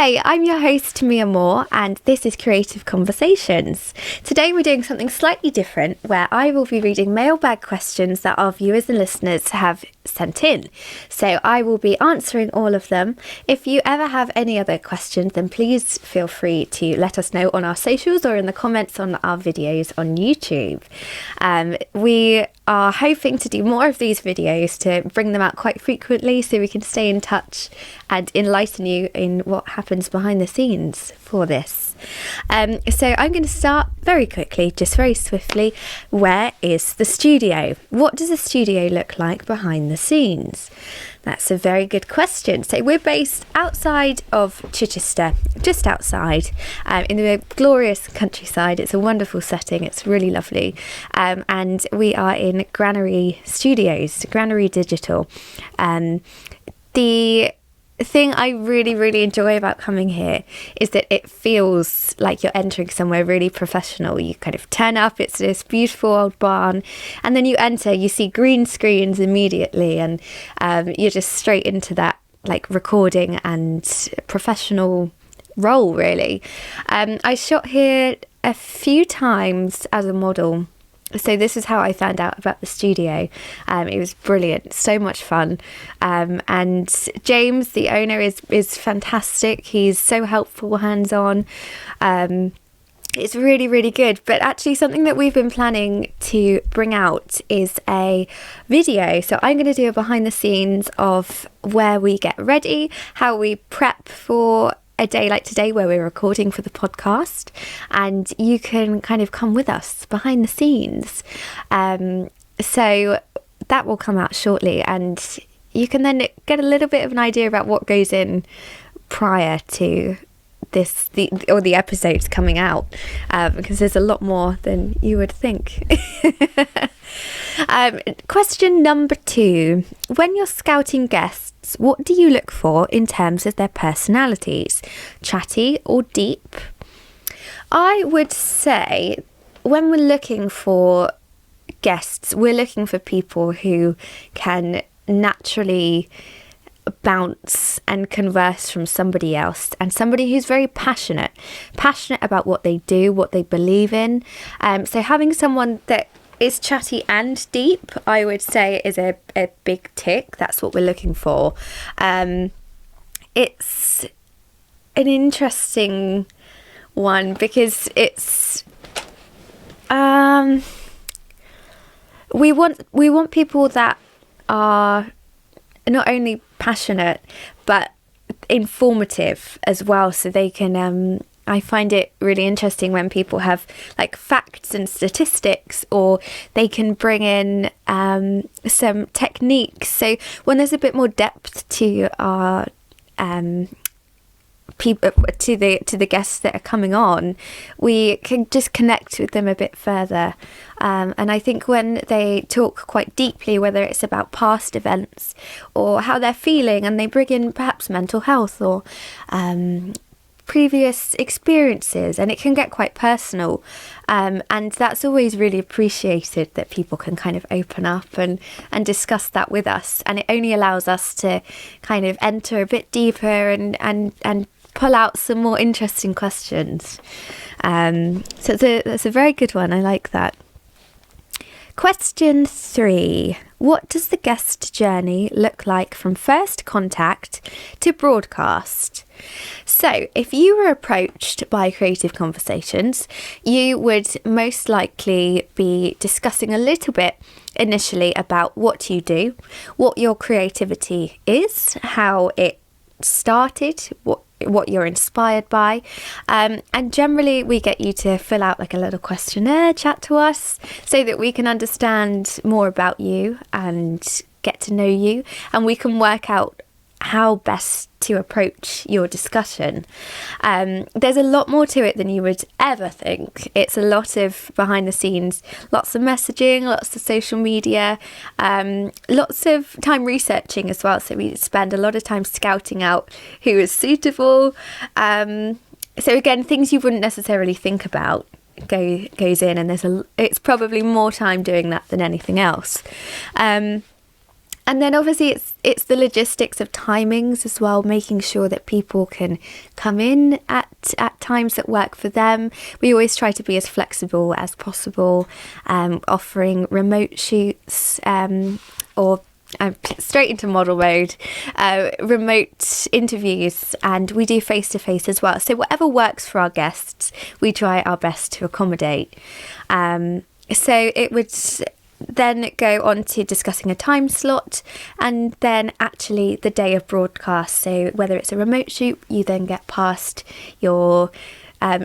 Hi, I'm your host Mia Moore and this is Creative Conversations. Today we're doing something slightly different where I will be reading mailbag questions that our viewers and listeners have sent in. So I will be answering all of them. If you ever have any other questions, then please feel free to let us know on our socials or in the comments on our videos on YouTube. We are hoping to do more of these videos to bring them out quite frequently so we can stay in touch and enlighten you in what happens behind the scenes for this. So I'm going to start very quickly, just very swiftly. Where is the studio? What does a studio look like behind the scenes? That's a very good question. So we're based outside of Chichester, just outside, in the glorious countryside. It's a wonderful setting. It's really lovely. And we are in Granary Studios, Granary Digital. The thing I really enjoy about coming here is that it feels like you're entering somewhere really professional. You kind of turn up, it's this beautiful old barn, and then you enter, you see green screens immediately, and you're just straight into that like recording and professional role really. I shot here a few times as a model. So this is how I found out about the studio. It was brilliant, so much fun. And James, the owner, is fantastic. He's so helpful, hands-on. It's really good. But actually something that we've been planning to bring out is a video. So I'm going to do a behind the scenes of where we get ready, how we prep for a day like today where we're recording for the podcast, and you can kind of come with us behind the scenes. So that will come out shortly, and you can then get a little bit of an idea about what goes in prior to the episodes coming out, because there's a lot more than you would think. Question number 2. When you're scouting guests, what do you look for in terms of their personalities? Chatty or deep? I would say when we're looking for guests, we're looking for people who can naturally bounce and converse from somebody else, and somebody who's very passionate about what they do, what they believe in. So having someone that is chatty and deep, I would say, is a big tick. That's what we're looking for. It's an interesting one because it's we want people that are not only passionate but informative as well, so they can I find it really interesting when people have like facts and statistics, or they can bring in some techniques. So when there's a bit more depth to our people, to the guests that are coming on, we can just connect with them a bit further. And I think when they talk quite deeply, whether it's about past events or how they're feeling, and they bring in perhaps mental health or previous experiences, and it can get quite personal, and that's always really appreciated, that people can kind of open up and discuss that with us, and it only allows us to kind of enter a bit deeper and pull out some more interesting questions. So that's a very good one. I like that. Question 3. What does the guest journey look like from first contact to broadcast? So if you were approached by Creative Conversations, you would most likely be discussing a little bit initially about what you do, what your creativity is, how it started, what you're inspired by, and generally we get you to fill out like a little questionnaire, chat to us, so that we can understand more about you and get to know you, and we can work out how best to approach your discussion. There's a lot more to it than you would ever think. It's a lot of behind the scenes, lots of messaging, lots of social media, lots of time researching as well. So we spend a lot of time scouting out who is suitable. So again, things you wouldn't necessarily think about goes in, and it's probably more time doing that than anything else. And then obviously it's the logistics of timings as well, making sure that people can come in at times that work for them. We always try to be as flexible as possible, offering remote shoots or straight into model mode, remote interviews, and we do face-to-face as well. So whatever works for our guests, we try our best to accommodate. So it would then go on to discussing a time slot, and then actually the day of broadcast. So whether it's a remote shoot, you then get passed your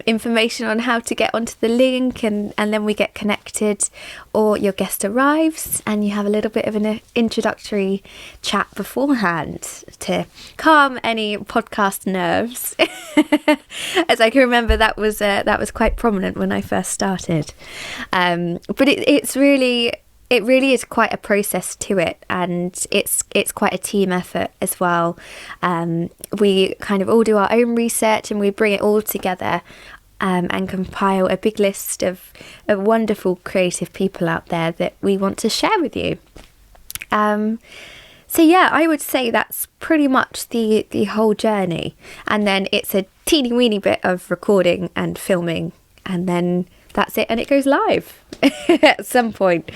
information on how to get onto the link, and then we get connected, or your guest arrives and you have a little bit of an introductory chat beforehand to calm any podcast nerves. As I can remember, that was quite prominent when I first started, but it really is quite a process to it, and it's quite a team effort as well. We kind of all do our own research, and we bring it all together and compile a big list of wonderful creative people out there that we want to share with you. So yeah, I would say that's pretty much the whole journey, and then it's a teeny weeny bit of recording and filming, and then that's it, and it goes live at some point,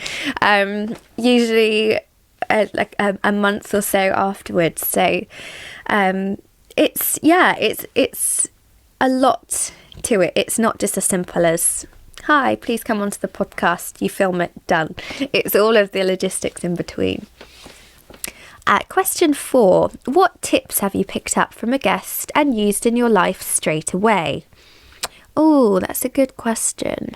usually like a month or so afterwards. So it's a lot to it. It's not just as simple as, hi, please come onto the podcast, you film it, done. It's all of the logistics in between. Question 4, what tips have you picked up from a guest and used in your life straight away? Oh, that's a good question.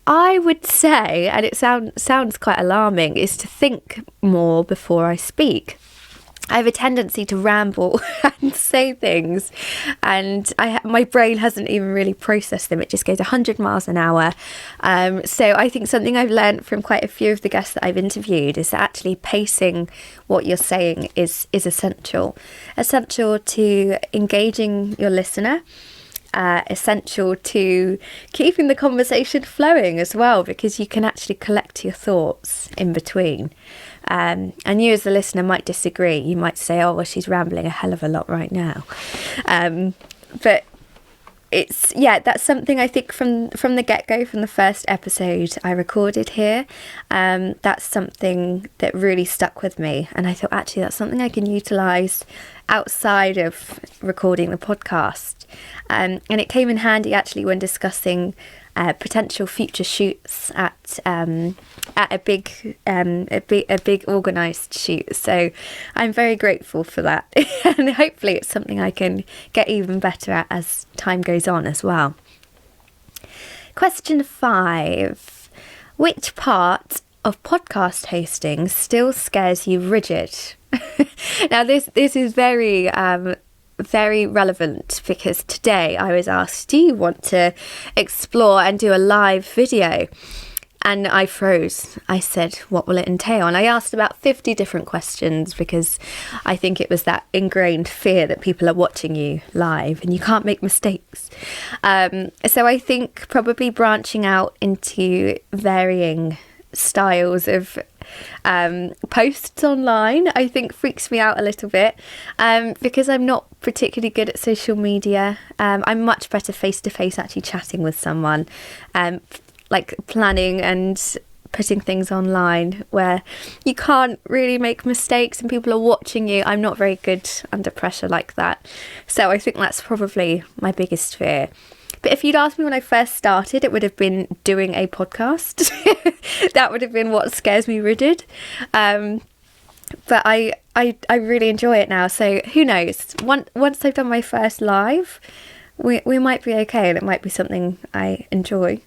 I would say, and it sounds quite alarming, is to think more before I speak. I have a tendency to ramble and say things, and my brain hasn't even really processed them. It just goes 100 miles an hour. So I think something I've learned from quite a few of the guests that I've interviewed is that actually pacing what you're saying is essential to engaging your listener. Essential to keeping the conversation flowing as well, because you can actually collect your thoughts in between. And you as the listener might disagree. You might say, oh, well, she's rambling a hell of a lot right now. But that's something I think from the get-go, from the first episode I recorded here, that's something that really stuck with me. And I thought, actually, that's something I can utilise outside of recording the podcast. And it came in handy actually when discussing potential future shoots at a big organised shoot. So I'm very grateful for that, and hopefully it's something I can get even better at as time goes on as well. Question 5: which part of podcast hosting still scares you rigid? Now this is very relevant, because today I was asked, do you want to explore and do a live video? And I froze. I said, what will it entail? And I asked about 50 different questions, because I think it was that ingrained fear that people are watching you live and you can't make mistakes. So I think probably branching out into varying styles of posts online, I think freaks me out a little bit, because I'm not particularly good at social media. I'm much better face to face, actually chatting with someone, like planning and putting things online where you can't really make mistakes and people are watching you. I'm not very good under pressure like that. So I think that's probably my biggest fear. But if you'd asked me when I first started, it would have been doing a podcast. That would have been what scares me rigid. But I really enjoy it now. So who knows? Once I've done my first live, we might be okay, and it might be something I enjoy.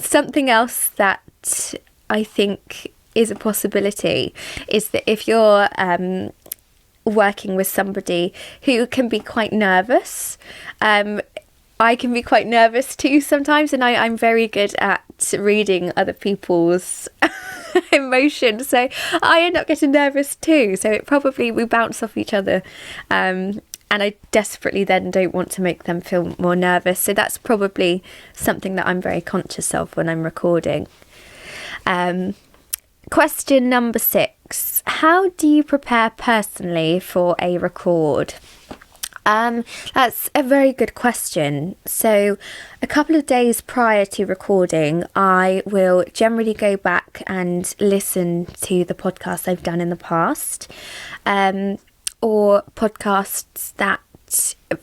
Something else that I think is a possibility is that if you're working with somebody who can be quite nervous, I can be quite nervous too sometimes, and I'm very good at reading other people's emotions, so I end up getting nervous too. So we bounce off each other and I desperately then don't want to make them feel more nervous. So that's probably something that I'm very conscious of when I'm recording. Question number 6. How do you prepare personally for a record? That's a very good question. So a couple of days prior to recording, I will generally go back and listen to the podcasts I've done in the past, or podcasts that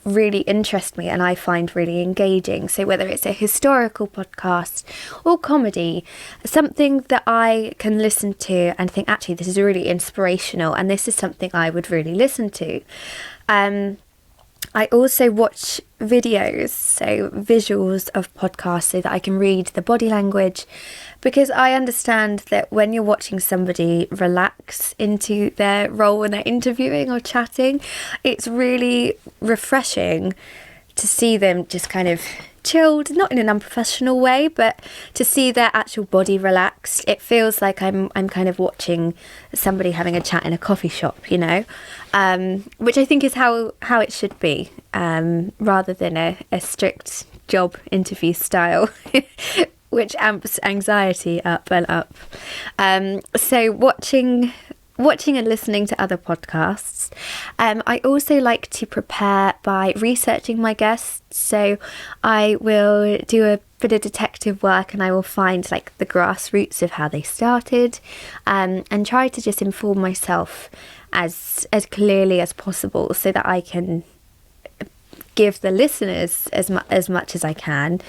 really interest me and I find really engaging. So whether it's a historical podcast or comedy, something that I can listen to and think, actually, this is really inspirational and this is something I would really listen to. I also watch videos, so visuals of podcasts, so that I can read the body language, because I understand that when you're watching somebody relax into their role when they're interviewing or chatting, it's really refreshing to see them just kind of chilled, not in an unprofessional way, but to see their actual body relaxed. It feels like I'm kind of watching somebody having a chat in a coffee shop, you know, which I think is how it should be, rather than a strict job interview style, which amps anxiety up and up. So watching and listening to other podcasts. I also like to prepare by researching my guests. So I will do a bit of detective work and I will find like the grassroots of how they started, and try to just inform myself as clearly as possible so that I can give the listeners as much as I can,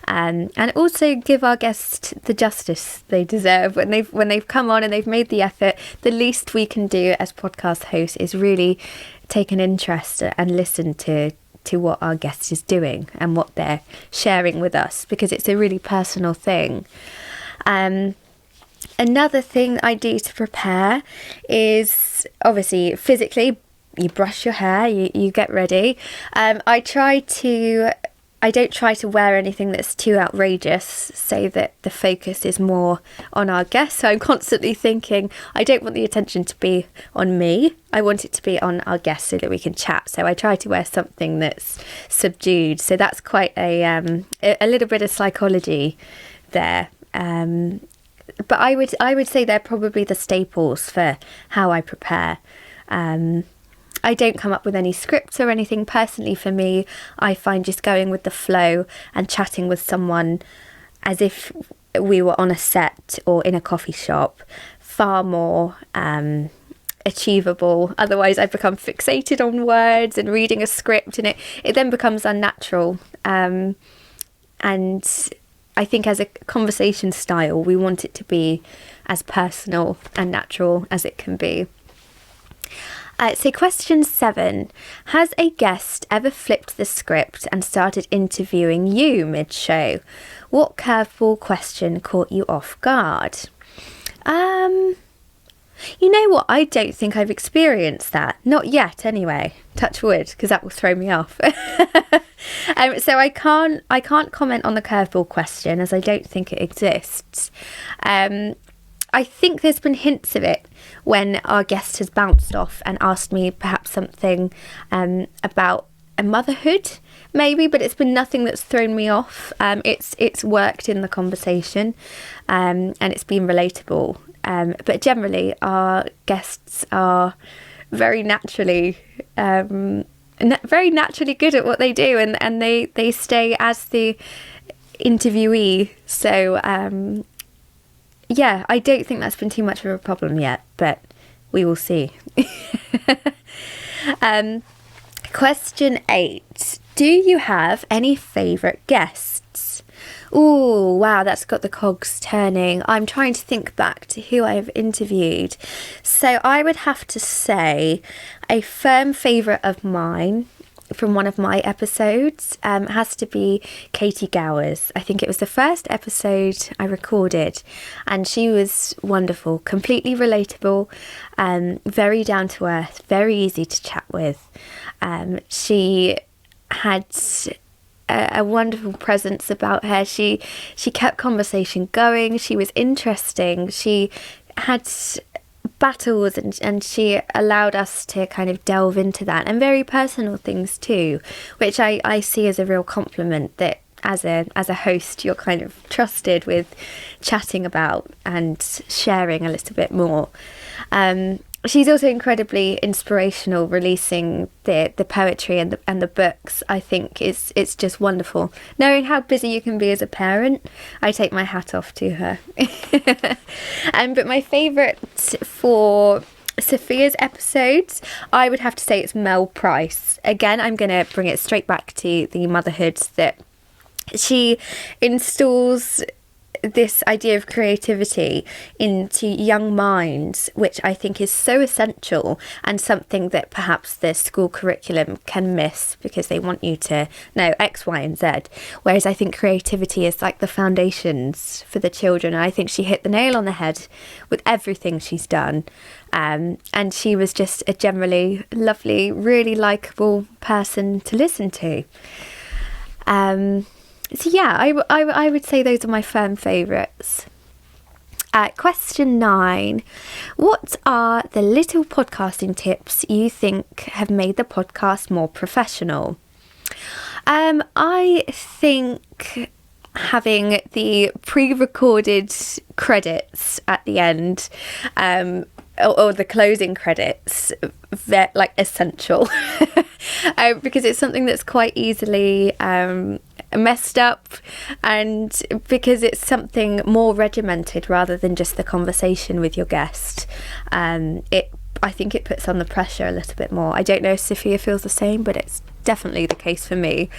and also give our guests the justice they deserve when they've come on and they've made the effort. The least we can do as podcast hosts is really take an interest and listen to what our guest is doing and what they're sharing with us, because it's a really personal thing. Another thing I do to prepare is obviously physically. You brush your hair, you get ready. I don't try to wear anything that's too outrageous so that the focus is more on our guests. So I'm constantly thinking, I don't want the attention to be on me. I want it to be on our guests so that we can chat. So I try to wear something that's subdued. So that's quite a little bit of psychology there. But I would say they're probably the staples for how I prepare. I don't come up with any scripts or anything. Personally, for me, I find just going with the flow and chatting with someone as if we were on a set or in a coffee shop far more achievable. Otherwise, I become fixated on words and reading a script, and it then becomes unnatural. And I think as a conversation style, we want it to be as personal and natural as it can be. So question 7, has a guest ever flipped the script and started interviewing you mid-show? What curveball question caught you off guard? You know what? I don't think I've experienced that. Not yet, anyway. Touch wood, because that will throw me off. So I can't comment on the curveball question, as I don't think it exists. I think there's been hints of it when our guest has bounced off and asked me perhaps something about a motherhood, maybe, but it's been nothing that's thrown me off. It's worked in the conversation, and it's been relatable. But generally, our guests are very naturally good at what they do, and they stay as the interviewee. So yeah, I don't think that's been too much of a problem yet, but we will see. Question 8. Do you have any favourite guests? Ooh, wow, that's got the cogs turning. I'm trying to think back to who I've interviewed. So I would have to say a firm favourite of mine from one of my episodes has to be Katie Gowers. I think it was the first episode I recorded, and she was wonderful, completely relatable, very down to earth, very easy to chat with. She had a wonderful presence about her. She kept conversation going. She was interesting. She had battles, and she allowed us to kind of delve into that, and very personal things too, which I see as a real compliment, that as a host you're kind of trusted with chatting about and sharing a little bit more. She's also incredibly inspirational, releasing the poetry and the books. I think it's just wonderful. Knowing how busy you can be as a parent, I take my hat off to her. But my favourite for Sophia's episodes, I would have to say it's Mel Price. Again, I'm going to bring it straight back to the motherhood, that she installs this idea of creativity into young minds, which I think is so essential, and something that perhaps the school curriculum can miss because they want you to know X, Y, and Z. Whereas I think creativity is like the foundations for the children. And I think she hit the nail on the head with everything she's done. And she was just a generally lovely, really likeable person to listen to. So yeah, I would say those are my firm favourites. Question 9. What are the little podcasting tips you think have made the podcast more professional? I think having the pre-recorded credits at the end, or the closing credits, they're like essential. Because it's something that's quite easily messed up, and because it's something more regimented rather than just the conversation with your guest, I think it puts on the pressure a little bit more. I don't know if Sophia feels the same, but it's definitely the case for me.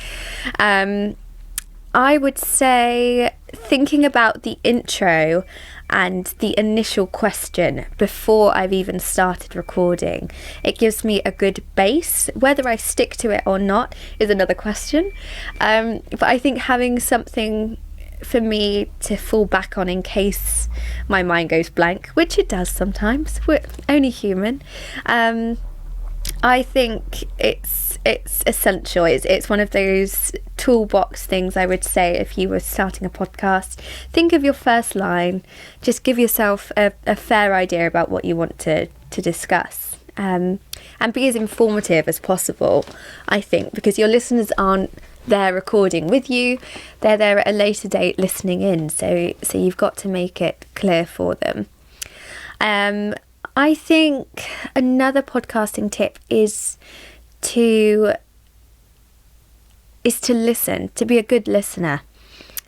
I would say thinking about the intro and the initial question before I've even started recording, it gives me a good base. Whether I stick to it or not is another question. But I think having something for me to fall back on in case my mind goes blank, which it does sometimes, we're only human, I think it's essential. It's one of those toolbox things, I would say, if you were starting a podcast. Think of your first line. Just give yourself a fair idea about what you want to discuss. And be as informative as possible, I think, because your listeners aren't there recording with you. They're there at a later date listening in. So you've got to make it clear for them. I think another podcasting tip is to listen, to be a good listener.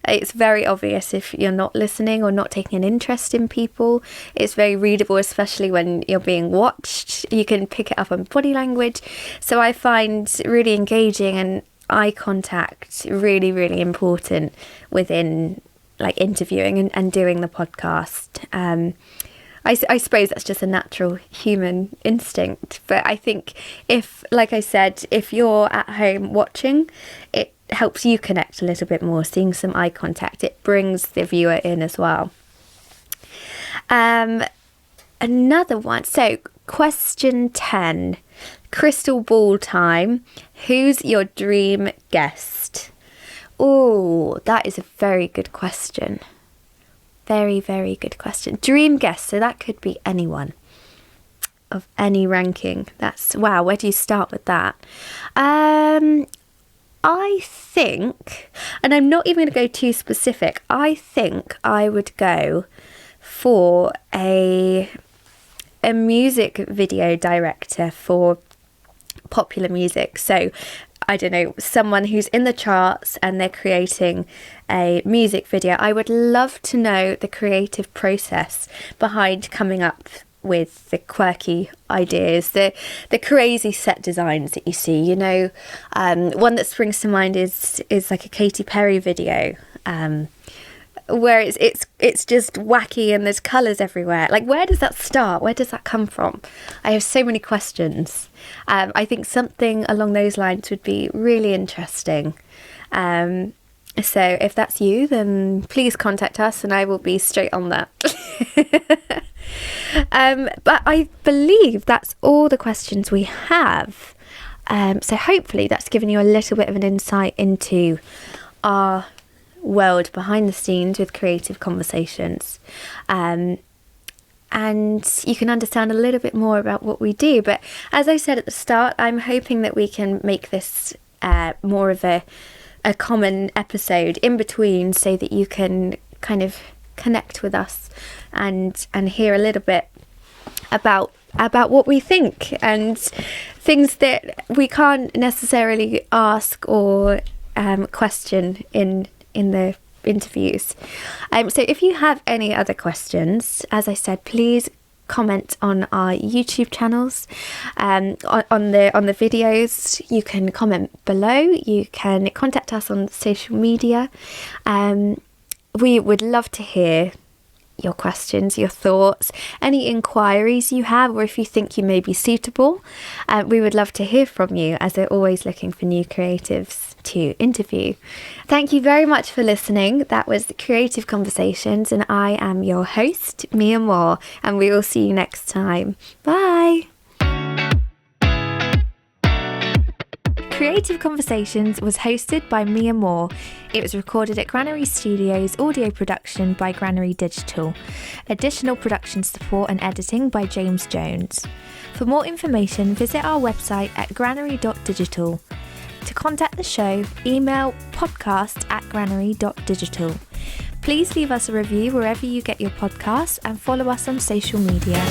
It's very obvious if you're not listening or not taking an interest in people. It's very readable, especially when you're being watched. You can pick it up on body language. So I find really engaging and eye contact really, really important within like interviewing and doing the podcast. I suppose that's just a natural human instinct. But I think if, like I said, if you're at home watching, it helps you connect a little bit more, seeing some eye contact. It brings the viewer in as well. Another one. So question 10, crystal ball time. Who's your dream guest? Oh, that is a very good question. Very, very good question. Dream guest, so that could be anyone of any ranking. That's, wow, where do you start with that? I think, and I'm not even going to go too specific, I think I would go for a music video director for popular music. So I don't know, someone who's in the charts and they're creating a music video. I would love to know the creative process behind coming up with the quirky ideas, the crazy set designs that you see. You know, one that springs to mind is like a Katy Perry video, where it's just wacky and there's colours everywhere. Like, where does that start? Where does that come from? I have so many questions. I think something along those lines would be really interesting. So if that's you, then please contact us and I will be straight on that. But I believe that's all the questions we have. So hopefully that's given you a little bit of an insight into our world behind the scenes with Creative Conversations. And and you can understand a little bit more about what we do. But as I said at the start, I'm hoping that we can make this more of a common episode in between, so that you can kind of connect with us and hear a little bit about what we think and things that we can't necessarily ask or question in the interviews. So if you have any other questions, as I said, please comment on our YouTube channels, on the videos. You can comment below. You can contact us on social media. We would love to hear your questions, your thoughts, any inquiries you have, or if you think you may be suitable. We would love to hear from you, as we're always looking for new creatives to interview. Thank you very much for listening. That was Creative Conversations, and I am your host, Mia Moore, and we will see you next time. Bye! Creative Conversations was hosted by Mia Moore. It was recorded at Granary Studios Audio Production by Granary Digital. Additional production support and editing by James Jones. For more information, visit our website at granary.digital. To contact the show, email podcast@granary.digital. Please leave us a review wherever you get your podcasts and follow us on social media.